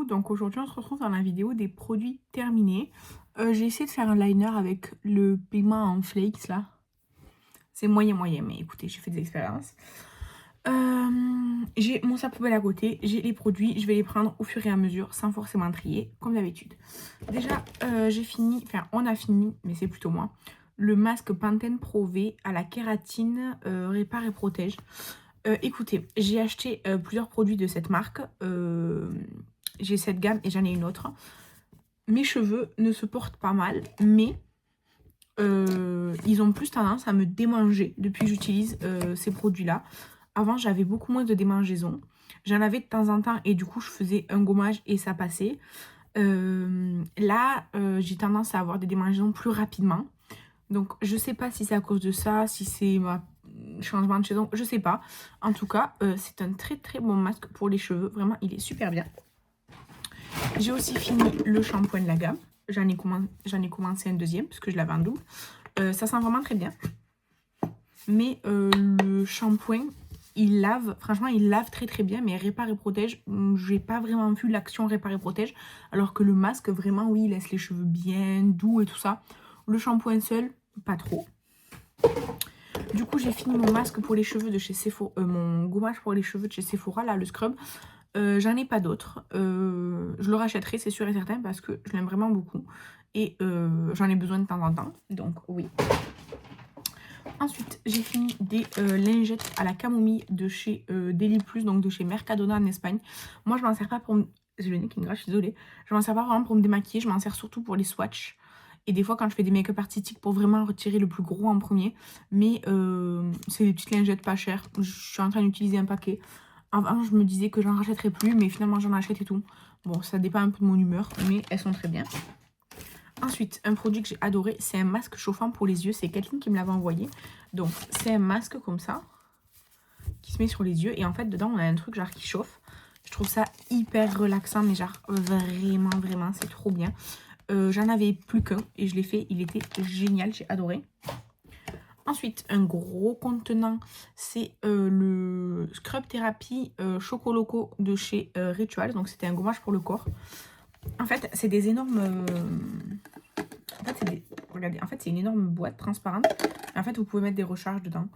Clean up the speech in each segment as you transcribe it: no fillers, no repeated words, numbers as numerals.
Coucou, donc aujourd'hui on se retrouve dans la vidéo des produits terminés. J'ai essayé de faire un liner avec le pigment en flakes là. C'est moyen mais écoutez, j'ai fait des expériences. J'ai mon sac poubelle à côté, j'ai les produits, je vais les prendre au fur et à mesure sans forcément trier comme d'habitude. Déjà j'ai fini, enfin on a fini, mais c'est plutôt moi, le masque Pantene Pro V à la kératine répare et protège. Écoutez, j'ai acheté plusieurs produits de cette marque. J'ai cette gamme et j'en ai une autre. Mes cheveux ne se portent pas mal, mais ils ont plus tendance à me démanger depuis que j'utilise ces produits-là. Avant, j'avais beaucoup moins de démangeaisons. J'en avais de temps en temps et du coup, je faisais un gommage et ça passait. Là, j'ai tendance à avoir des démangeaisons plus rapidement. Donc, je sais pas si c'est à cause de ça, si c'est ma changement de saison, je sais pas. En tout cas, c'est un très très bon masque pour les cheveux. Vraiment, il est super bien. J'ai aussi fini le shampoing de la gamme. J'en ai commencé un deuxième parce que je l'avais en double. Ça sent vraiment très bien. Mais le shampoing, il lave, franchement, il lave très très bien. Mais répare et protège, j'ai pas vraiment vu l'action répare et protège. Alors que le masque, vraiment, oui, il laisse les cheveux bien doux et tout ça. Le shampoing seul, pas trop. Du coup, j'ai fini mon masque pour les cheveux de chez Sephora, mon gommage pour les cheveux de chez Sephora, là, le scrub. J'en ai pas d'autres. Je le rachèterai, c'est sûr et certain, parce que je l'aime vraiment beaucoup. Et j'en ai besoin de temps en temps, donc oui. Ensuite, j'ai fini des lingettes à la camomille de chez Deli Plus, donc de chez Mercadona en Espagne. Moi, je m'en sers pas pour me... J'ai le nez qui me grache, je suis désolée. Je m'en sers pas vraiment pour me démaquiller, je m'en sers surtout pour les swatchs. Et des fois, quand je fais des make-up artistiques, pour vraiment retirer le plus gros en premier. Mais c'est des petites lingettes pas chères. Je suis en train d'utiliser un paquet. Avant, je me disais que j'en rachèterais plus, mais finalement, j'en achète et tout. Bon, ça dépend un peu de mon humeur, mais elles sont très bien. Ensuite, un produit que j'ai adoré, c'est un masque chauffant pour les yeux. C'est quelqu'un qui me l'avait envoyé. Donc, c'est un masque comme ça, qui se met sur les yeux. Et en fait, dedans, on a un truc genre qui chauffe. Je trouve ça hyper relaxant, mais genre vraiment, c'est trop bien. J'en avais plus qu'un et je l'ai fait. Il était génial, j'ai adoré. Ensuite, un gros contenant, c'est le Scrub Therapy Choco Loco de chez Ritual. Donc, c'était un gommage pour le corps. En fait, c'est des énormes... Regardez, en fait, c'est une énorme boîte transparente. Et en fait, vous pouvez mettre des recharges dedans.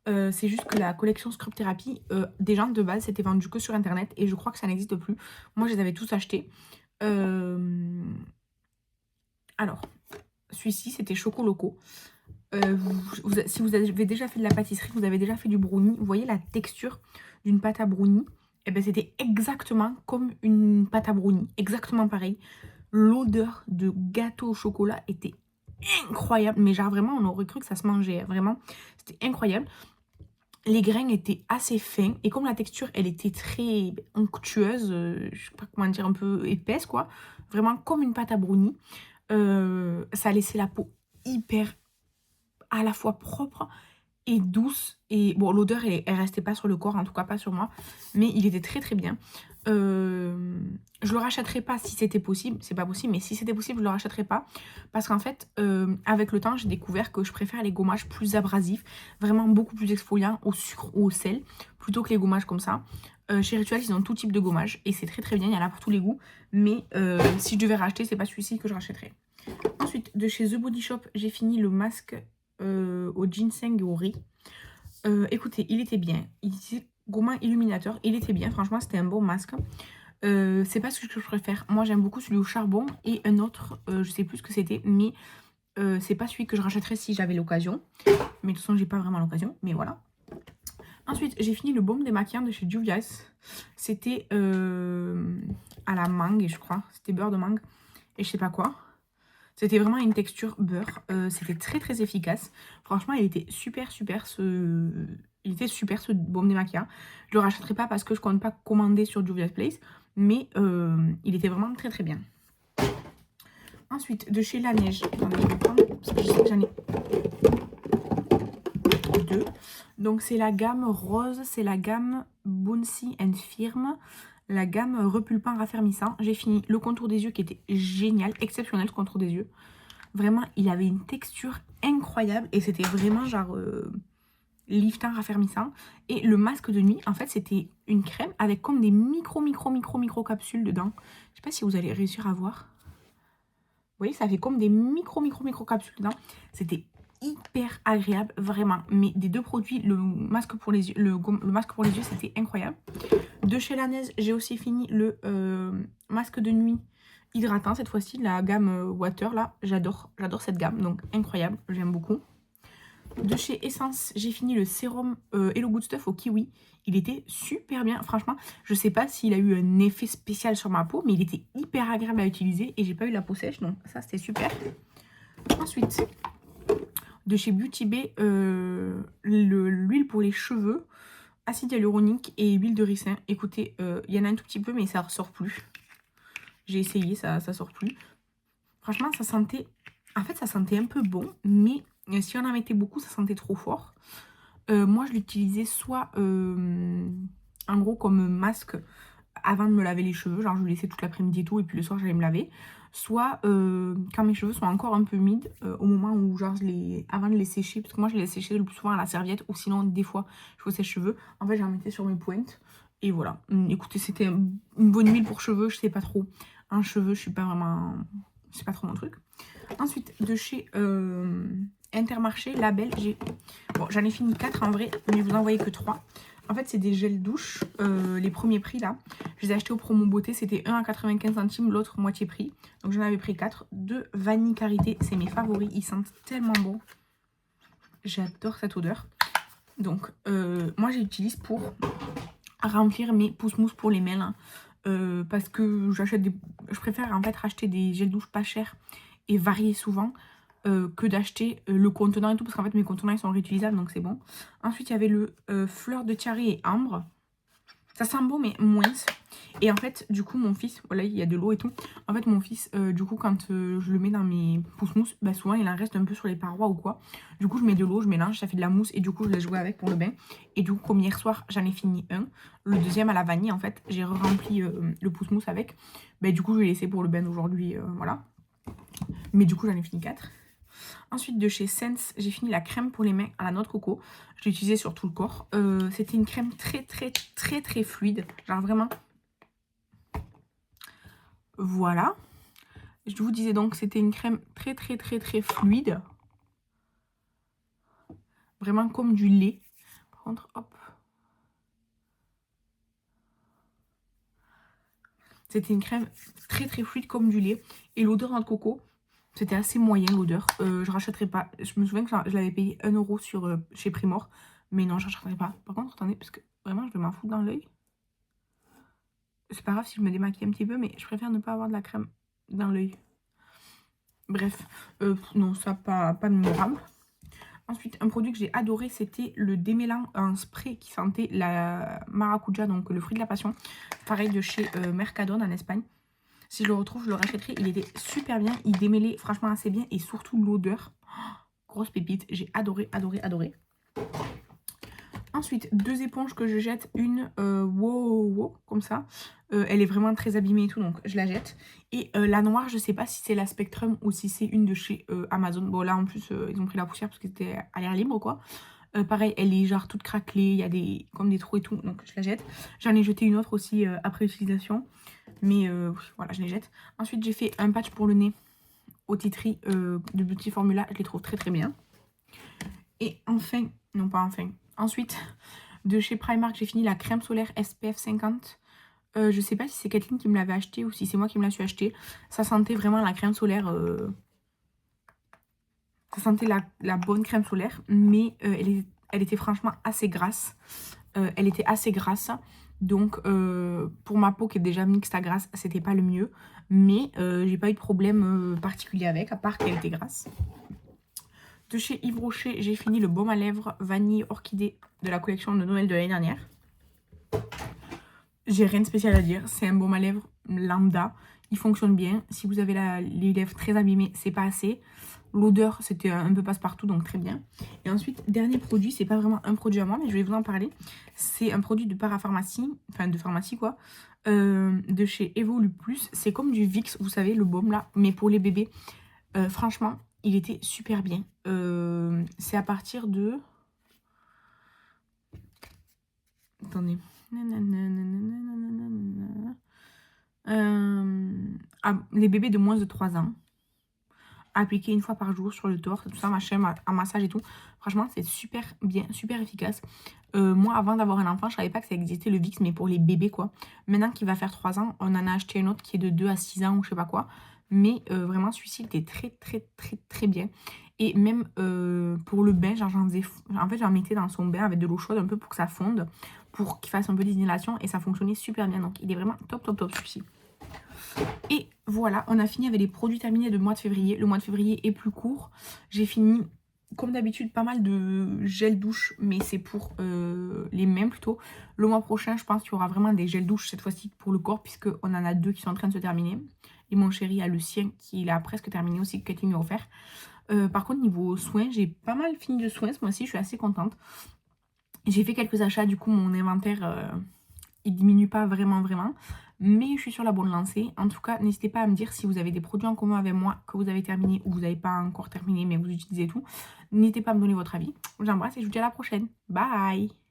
C'est juste que la collection Scrub Therapy, déjà de base, c'était vendu que sur Internet. Et je crois que ça n'existe plus. Moi, je les avais tous achetés. Alors, celui-ci, c'était Choco Loco. Si vous avez déjà fait de la pâtisserie, vous avez déjà fait du brownie, vous voyez la texture d'une pâte à brownie, et ben c'était exactement comme une pâte à brownie, exactement pareil. L'odeur de gâteau au chocolat était incroyable, mais genre vraiment on aurait cru que ça se mangeait, vraiment c'était incroyable. Les grains étaient assez fins et comme la texture elle était très onctueuse, je sais pas comment dire, un peu épaisse quoi, vraiment comme une pâte à brownie, ça laissait la peau hyper à la fois propre et douce. Et bon, l'odeur, elle restait pas sur le corps, en tout cas pas sur moi. Mais il était très très bien. Je le rachèterai pas si c'était possible. C'est pas possible, mais si c'était possible, je le rachèterai pas. Parce qu'en fait, avec le temps, j'ai découvert que je préfère les gommages plus abrasifs. Vraiment beaucoup plus exfoliants au sucre ou au sel. Plutôt que les gommages comme ça. Chez Ritual, ils ont tout type de gommage. Et c'est très très bien, il y en a pour tous les goûts. Mais si je devais racheter, c'est pas celui-ci que je rachèterais. Ensuite, de chez The Body Shop, j'ai fini le masque au ginseng et au riz. Écoutez, il était bien. Il était gommant illuminateur. Il était bien. Franchement, c'était un bon masque. C'est pas ce que je préfère. Moi, j'aime beaucoup celui au charbon et un autre, je sais plus ce que c'était, mais c'est pas celui que je rachèterais si j'avais l'occasion. Mais de toute façon, j'ai pas vraiment l'occasion. Mais voilà. Ensuite, j'ai fini le baume démaquillant de chez Juvia's. C'était à la mangue, je crois. C'était beurre de mangue et je sais pas quoi. C'était vraiment une texture beurre. C'était très très efficace. Franchement, il était super ce baume démaquillant. Je le rachèterai pas parce que je compte pas commander sur Juvia's Place. Mais il était vraiment très très bien. Ensuite, de chez La Neige. Attendez, je vais prendre parce que je sais que j'en ai deux. Donc c'est la gamme rose, c'est la gamme Bouncy and Firm. La gamme repulpant raffermissant. J'ai fini le contour des yeux qui était génial, exceptionnel ce contour des yeux. Vraiment, il avait une texture incroyable et c'était vraiment genre liftant, raffermissant. Et le masque de nuit, en fait, c'était une crème avec comme des micro capsules dedans. Je sais pas si vous allez réussir à voir. Vous voyez, ça fait comme des micro capsules dedans. C'était hyper agréable, vraiment. Mais des deux produits, le masque pour les yeux, le masque pour les yeux, c'était incroyable. De chez Laneige, j'ai aussi fini le masque de nuit hydratant, cette fois-ci, la gamme Water, là. J'adore cette gamme, donc incroyable, j'aime beaucoup. De chez Essence, j'ai fini le sérum Hello Good Stuff au kiwi. Il était super bien, franchement. Je sais pas s'il a eu un effet spécial sur ma peau, mais il était hyper agréable à utiliser et j'ai pas eu la peau sèche, donc ça c'était super. Ensuite, de chez Beauty Bay, l'huile pour les cheveux, acide hyaluronique et huile de ricin. Écoutez, il y en a un tout petit peu, mais ça ressort plus. J'ai essayé, ça sort plus. Franchement, ça sentait... En fait, ça sentait un peu bon, mais si on en mettait beaucoup, ça sentait trop fort. Moi, je l'utilisais soit, en gros, comme masque avant de me laver les cheveux. Genre, je le laissais toute l'après-midi et tout, et puis le soir, j'allais me laver. Soit, quand mes cheveux sont encore un peu humides, au moment où, genre, avant de les sécher, parce que moi, je les séchais le plus souvent à la serviette, ou sinon, des fois, je faisais cheveux. En fait, j'en mettais sur mes pointes. Et voilà. Écoutez, c'était une bonne huile pour cheveux, je sais pas trop. Un cheveu, je suis pas vraiment... C'est pas trop mon truc. Ensuite, de chez Intermarché, Label, j'en ai fini 4 en vrai, mais je vous en envoyez que 3. En fait, c'est des gels douche, les premiers prix là. Je les ai achetés au promo beauté, c'était 1 à 95 centimes, l'autre moitié prix. Donc j'en avais pris 4. De vanille karité, c'est mes favoris, ils sentent tellement bon. J'adore cette odeur. Donc, moi j'utilise pour remplir mes pousse-mousse pour les mails. Hein. Parce que je préfère en fait racheter des gels douche pas chers et varier souvent que d'acheter le contenant et tout, parce qu'en fait mes contenants ils sont réutilisables, donc c'est bon. Ensuite il y avait le fleur de tiare et ambre. Ça sent bon mais moins. Et en fait du coup mon fils, voilà, il y a de l'eau et tout. En fait mon fils du coup quand je le mets dans mes pousse-mousse, bah, souvent il en reste un peu sur les parois ou quoi. Du coup je mets de l'eau, je mélange, ça fait de la mousse et du coup je laisse jouer avec pour le bain. Et du coup comme hier soir j'en ai fini un, le deuxième à la vanille en fait, j'ai rempli le pousse-mousse avec. Bah, du coup je vais laisser pour le bain d'aujourd'hui, voilà. Mais du coup j'en ai fini 4. Ensuite, de chez Sense, j'ai fini la crème pour les mains à la noix de coco. Je l'ai utilisée sur tout le corps. C'était une crème très fluide. Genre vraiment. Voilà. Je vous disais donc que c'était une crème très fluide. Vraiment comme du lait. Par contre, hop. C'était une crème très fluide comme du lait. Et l'odeur noix de coco, c'était assez moyen l'odeur. Je rachèterai pas. Je me souviens que je l'avais payé 1 € chez Primor. Mais non, je rachèterai pas. Par contre, attendez, parce que vraiment, je vais m'en foutre dans l'œil. C'est pas grave si je me démaquille un petit peu, mais je préfère ne pas avoir de la crème dans l'œil. Bref, non, ça pas mémorable. Ensuite, un produit que j'ai adoré, c'était le démêlant en spray qui sentait la maracuja, donc le fruit de la passion. Pareil de chez Mercadona en Espagne. Si je le retrouve, je le rachèterai. Il était super bien, il démêlait franchement assez bien et surtout l'odeur. Oh, grosse pépite, j'ai adoré. Ensuite, 2 éponges que je jette. Une wow, comme ça. Elle est vraiment très abîmée et tout, donc je la jette. Et la noire, je sais pas si c'est la Spectrum ou si c'est une de chez Amazon. Bon, là, en plus, ils ont pris la poussière parce que c'était à l'air libre, quoi. Pareil, elle est genre toute craquelée. Il y a comme des trous et tout, donc je la jette. J'en ai jeté une autre aussi après utilisation. Mais voilà, je les jette. Ensuite, j'ai fait un patch pour le nez au Titri de Beauty Formula. Je les trouve très bien. Et enfin, non pas enfin... Ensuite, de chez Primark, j'ai fini la crème solaire SPF 50. Je sais pas si c'est Kathleen qui me l'avait acheté ou si c'est moi qui me la suis acheté. Ça sentait vraiment la crème solaire. Ça sentait la bonne crème solaire. Mais elle était franchement assez grasse. Donc, pour ma peau qui est déjà mixte à grasse, c'était pas le mieux. Mais j'ai pas eu de problème particulier avec, à part qu'elle était grasse. De chez Yves Rocher, j'ai fini le baume à lèvres vanille orchidée de la collection de Noël de l'année dernière. J'ai rien de spécial à dire, c'est un baume à lèvres lambda, il fonctionne bien. Si vous avez les lèvres très abîmées, c'est pas assez. L'odeur, c'était un peu passe-partout, donc très bien. Et ensuite, dernier produit, c'est pas vraiment un produit à moi, mais je vais vous en parler. C'est un produit de parapharmacie, enfin de pharmacie quoi, de chez Evolu Plus. C'est comme du Vicks, vous savez, le baume là, mais pour les bébés. Franchement, il était super bien. C'est à partir de Attendez. Les bébés de moins de 3 ans. Appliquer une fois par jour sur le torse, tout ça, machin, un massage et tout. Franchement, c'est super bien, super efficace. Moi, avant d'avoir un enfant, je savais pas que ça existait le Vicks, mais pour les bébés, quoi. Maintenant qu'il va faire 3 ans, on en a acheté un autre qui est de 2 à 6 ans ou je sais pas quoi. Mais vraiment, celui-ci, il était très, très, très, très bien. Et même pour le bain, genre, en fait, j'en mettais dans son bain avec de l'eau chaude un peu pour que ça fonde, pour qu'il fasse un peu d'inhalation et ça fonctionnait super bien. Donc, il est vraiment top, top, top, celui-ci. Et voilà, on a fini avec les produits terminés de mois de février. Le mois de février est plus court. J'ai fini, comme d'habitude, pas mal de gel douche, mais c'est pour les mains plutôt. Le mois prochain, je pense qu'il y aura vraiment des gels douche cette fois-ci pour le corps, puisqu'on en a 2 qui sont en train de se terminer. Et mon chéri a le sien qui a presque terminé aussi, que Cathy m'a offert. Par contre, niveau soins, j'ai pas mal fini de soins ce mois-ci, je suis assez contente. J'ai fait quelques achats, du coup, mon inventaire, il diminue pas vraiment, mais je suis sur la bonne lancée. En tout cas, n'hésitez pas à me dire si vous avez des produits en commun avec moi que vous avez terminé ou vous n'avez pas encore terminé mais vous utilisez tout. N'hésitez pas à me donner votre avis. J'embrasse et je vous dis à la prochaine. Bye!